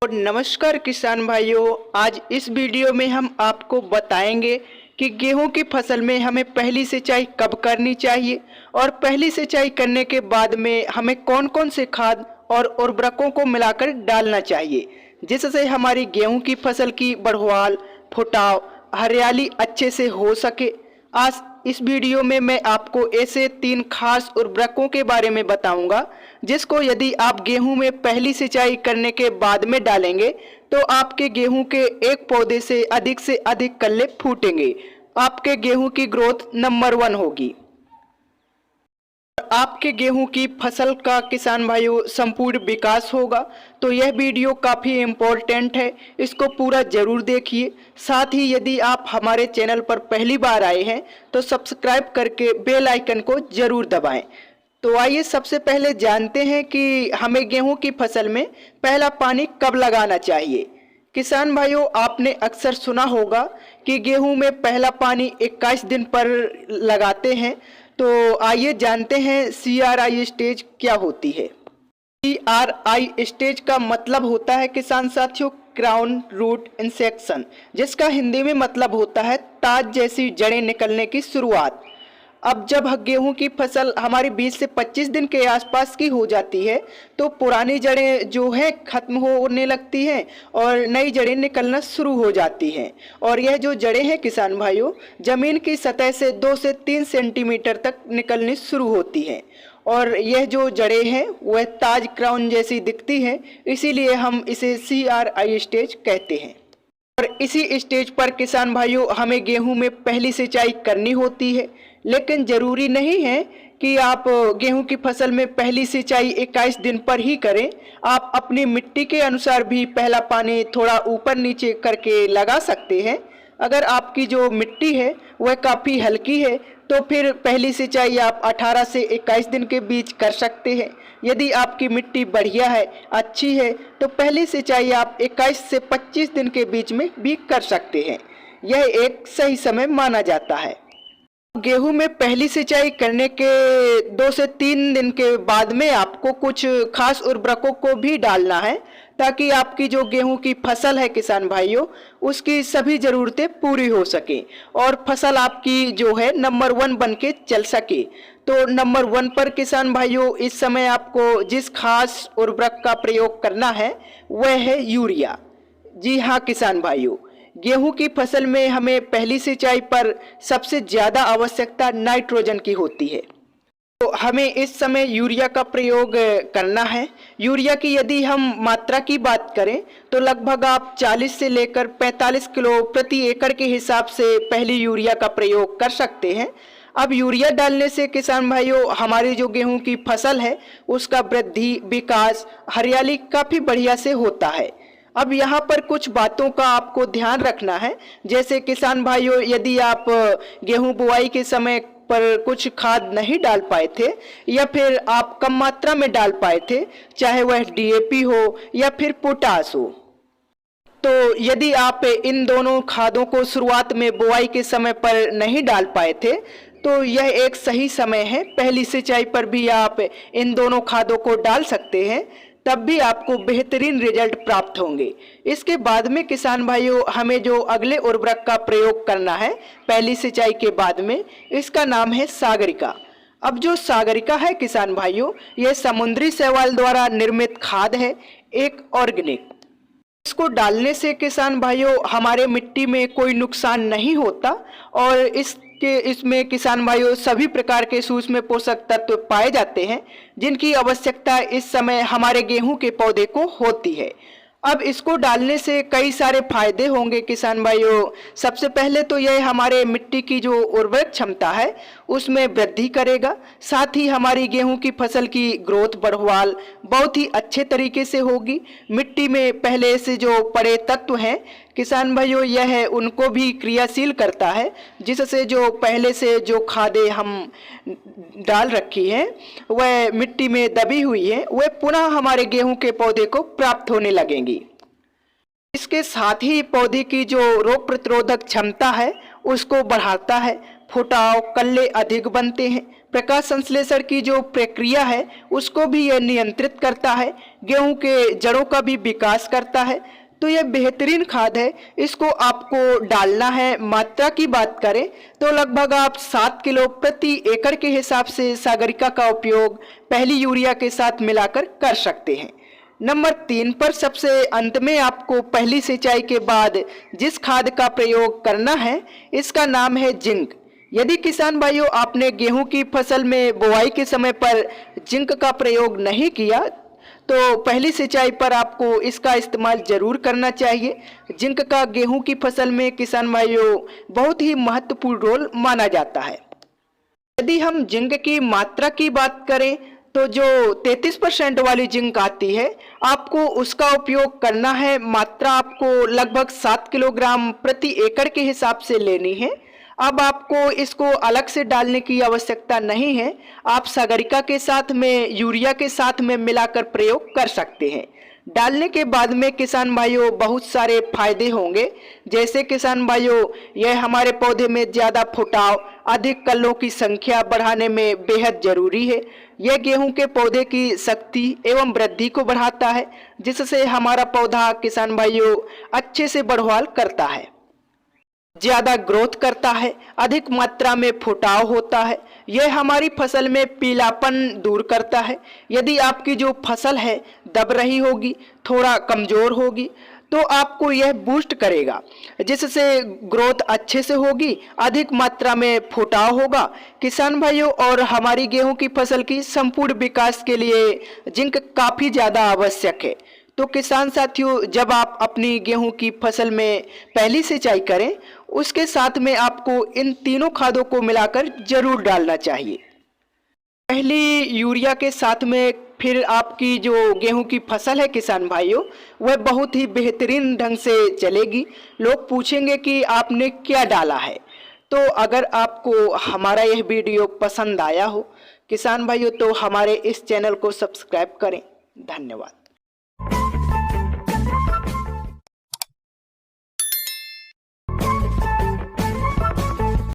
और नमस्कार किसान भाइयों, आज इस वीडियो में हम आपको बताएंगे कि गेहूं की फसल में हमें पहली सिंचाई कब करनी चाहिए और पहली सिंचाई करने के बाद में हमें कौन कौन से खाद और उर्वरकों को मिलाकर डालना चाहिए जिससे हमारी गेहूं की फसल की बढ़वाल, फुटाव, हरियाली अच्छे से हो सके। आज इस वीडियो में मैं आपको ऐसे 3 खास उर्वरकों के बारे में बताऊंगा जिसको यदि आप गेहूं में पहली सिंचाई करने के बाद में डालेंगे तो आपके गेहूं के एक पौधे से अधिक कल्ले फूटेंगे। आपके गेहूं की ग्रोथ नंबर 1 होगी। आपके गेहूं की फसल का किसान भाइयों संपूर्ण विकास होगा। तो यह वीडियो काफ़ी इम्पोर्टेंट है, इसको पूरा जरूर देखिए। साथ ही यदि आप हमारे चैनल पर पहली बार आए हैं तो सब्सक्राइब करके बेल आइकन को जरूर दबाएं। तो आइए सबसे पहले जानते हैं कि हमें गेहूं की फसल में पहला पानी कब लगाना चाहिए। किसान भाइयों, आपने अक्सर सुना होगा कि गेहूं में पहला पानी 21 दिन पर लगाते हैं। तो आइए जानते हैं CRI स्टेज क्या होती है। CRI स्टेज का मतलब होता है किसान साथियों क्राउन रूट इंसेक्शन, जिसका हिंदी में मतलब होता है ताज जैसी जड़ें निकलने की शुरुआत। अब जब गेहूं की फसल हमारी 20 से 25 दिन के आसपास की हो जाती है तो पुरानी जड़ें जो हैं खत्म होने लगती हैं और नई जड़ें निकलना शुरू हो जाती हैं। और यह जो जड़ें हैं किसान भाइयों, ज़मीन की सतह से 2 से 3 सेंटीमीटर तक निकलनी शुरू होती हैं और यह जो जड़ें हैं वह ताज क्राउन जैसी दिखती हैं, इसीलिए हम इसे CRI स्टेज कहते हैं। और इसी स्टेज पर किसान भाइयों हमें गेहूं में पहली सिंचाई करनी होती है, लेकिन ज़रूरी नहीं है कि आप गेहूं की फसल में पहली सिंचाई 21 दिन पर ही करें। आप अपनी मिट्टी के अनुसार भी पहला पानी थोड़ा ऊपर नीचे करके लगा सकते हैं। अगर आपकी जो मिट्टी है वह काफ़ी हल्की है तो फिर पहली सिंचाई आप 18 से 21 दिन के बीच कर सकते हैं। यदि आपकी मिट्टी बढ़िया है, अच्छी है, तो पहली सिंचाई आप 21 से 25 दिन के बीच में भी कर सकते हैं। यह एक सही समय माना जाता है। गेहूं में पहली सिंचाई करने के 2 से 3 दिन के बाद में आपको कुछ खास उर्वरकों को भी डालना है ताकि आपकी जो गेहूं की फसल है किसान भाइयों उसकी सभी ज़रूरतें पूरी हो सके और फसल आपकी जो है नंबर 1 बन के चल सके। तो नंबर 1 पर किसान भाइयों इस समय आपको जिस खास उर्वरक का प्रयोग करना है वह है यूरिया। जी हाँ किसान भाइयों, गेहूं की फसल में हमें पहली सिंचाई पर सबसे ज़्यादा आवश्यकता नाइट्रोजन की होती है, तो हमें इस समय यूरिया का प्रयोग करना है। यूरिया की यदि हम मात्रा की बात करें तो लगभग आप 40 से लेकर 45 किलो प्रति एकड़ के हिसाब से पहली यूरिया का प्रयोग कर सकते हैं। अब यूरिया डालने से किसान भाइयों हमारी जो गेहूं की फसल है उसका वृद्धि, विकास, हरियाली काफ़ी बढ़िया से होता है। अब यहाँ पर कुछ बातों का आपको ध्यान रखना है, जैसे किसान भाइयों यदि आप गेहूं बुआई के समय पर कुछ खाद नहीं डाल पाए थे या फिर आप कम मात्रा में डाल पाए थे, चाहे वह DAP हो या फिर पोटास हो, तो यदि आप इन दोनों खादों को शुरुआत में बुआई के समय पर नहीं डाल पाए थे तो यह एक सही समय है। पहली सिंचाई पर भी आप इन दोनों खादों को डाल सकते हैं, तब भी आपको बेहतरीन रिजल्ट प्राप्त होंगे। इसके बाद में किसान भाइयों हमें जो अगले उर्वरक का प्रयोग करना है पहली सिंचाई के बाद में, इसका नाम है सागरिका। अब जो सागरिका है किसान भाइयों, यह समुद्री शैवाल द्वारा निर्मित खाद है, एक ऑर्गेनिक। इसको डालने से किसान भाइयों हमारे मिट्टी में कोई नुकसान नहीं होता और इसमें किसान भाइयों सभी प्रकार के सूक्ष्म पोषक तत्व पाए जाते हैं जिनकी आवश्यकता इस समय हमारे गेहूं के पौधे को होती है। अब इसको डालने से कई सारे फायदे होंगे किसान भाइयों। सबसे पहले तो यह हमारे मिट्टी की जो उर्वरक क्षमता है उसमें वृद्धि करेगा, साथ ही हमारी गेहूं की फसल की ग्रोथ, बढ़वाल बहुत ही अच्छे तरीके से होगी। मिट्टी में पहले से जो पड़े तत्व हैं किसान भाइयों यह उनको भी क्रियाशील करता है, जिससे जो पहले से जो खादें हम डाल रखी हैं वह मिट्टी में दबी हुई है वह पुनः हमारे गेहूं के पौधे को प्राप्त होने लगेंगी। इसके साथ ही पौधे की जो रोग प्रतिरोधक क्षमता है उसको बढ़ाता है, फुटाव, कल्ले अधिक बनते हैं, प्रकाश संश्लेषण की जो प्रक्रिया है उसको भी यह नियंत्रित करता है, गेहूं के जड़ों का भी विकास करता है। तो यह बेहतरीन खाद है, इसको आपको डालना है। मात्रा की बात करें तो लगभग आप 7 किलो प्रति एकड़ के हिसाब से सागरिका का उपयोग पहली यूरिया के साथ मिलाकर कर सकते हैं। नंबर 3 पर सबसे अंत में आपको पहली सिंचाई के बाद जिस खाद का प्रयोग करना है इसका नाम है जिंक। यदि किसान भाइयों आपने गेहूं की फसल में बुआई के समय पर जिंक का प्रयोग नहीं किया तो पहली सिंचाई पर आपको इसका इस्तेमाल जरूर करना चाहिए। जिंक का गेहूं की फसल में किसान भाइयों बहुत ही महत्वपूर्ण रोल माना जाता है। यदि हम जिंक की मात्रा की बात करें तो जो 33% वाली जिंक आती है आपको उसका उपयोग करना है। मात्रा आपको लगभग 7 किलोग्राम प्रति एकड़ के हिसाब से लेनी है। अब आपको इसको अलग से डालने की आवश्यकता नहीं है, आप सागरिका के साथ में यूरिया के साथ में मिलाकर प्रयोग कर सकते हैं। डालने के बाद में किसान भाइयों बहुत सारे फायदे होंगे। जैसे किसान भाइयों यह हमारे पौधे में ज़्यादा फुटाव, अधिक कल्लों की संख्या बढ़ाने में बेहद ज़रूरी है। यह गेहूं के पौधे की शक्ति एवं वृद्धि को बढ़ाता है, जिससे हमारा पौधा किसान भाइयों अच्छे से बढ़वाल करता है, ज़्यादा ग्रोथ करता है, अधिक मात्रा में फुटाव होता है। यह हमारी फसल में पीलापन दूर करता है। यदि आपकी जो फसल है दब रही होगी, थोड़ा कमज़ोर होगी, तो आपको यह बूस्ट करेगा, जिससे ग्रोथ अच्छे से होगी, अधिक मात्रा में फुटाव होगा। किसान भाइयों और हमारी गेहूं की फसल की संपूर्ण विकास के लिए जिंक काफ़ी ज़्यादा आवश्यक है। तो किसान साथियों, जब आप अपनी गेहूं की फसल में पहली सिंचाई करें उसके साथ में आपको इन तीनों खादों को मिलाकर जरूर डालना चाहिए। पहली यूरिया के साथ में फिर आपकी जो गेहूं की फसल है किसान भाइयों वह बहुत ही बेहतरीन ढंग से चलेगी। लोग पूछेंगे कि आपने क्या डाला है। तो अगर आपको हमारा यह वीडियो पसंद आया हो किसान भाइयों तो हमारे इस चैनल को सब्सक्राइब करें। धन्यवाद।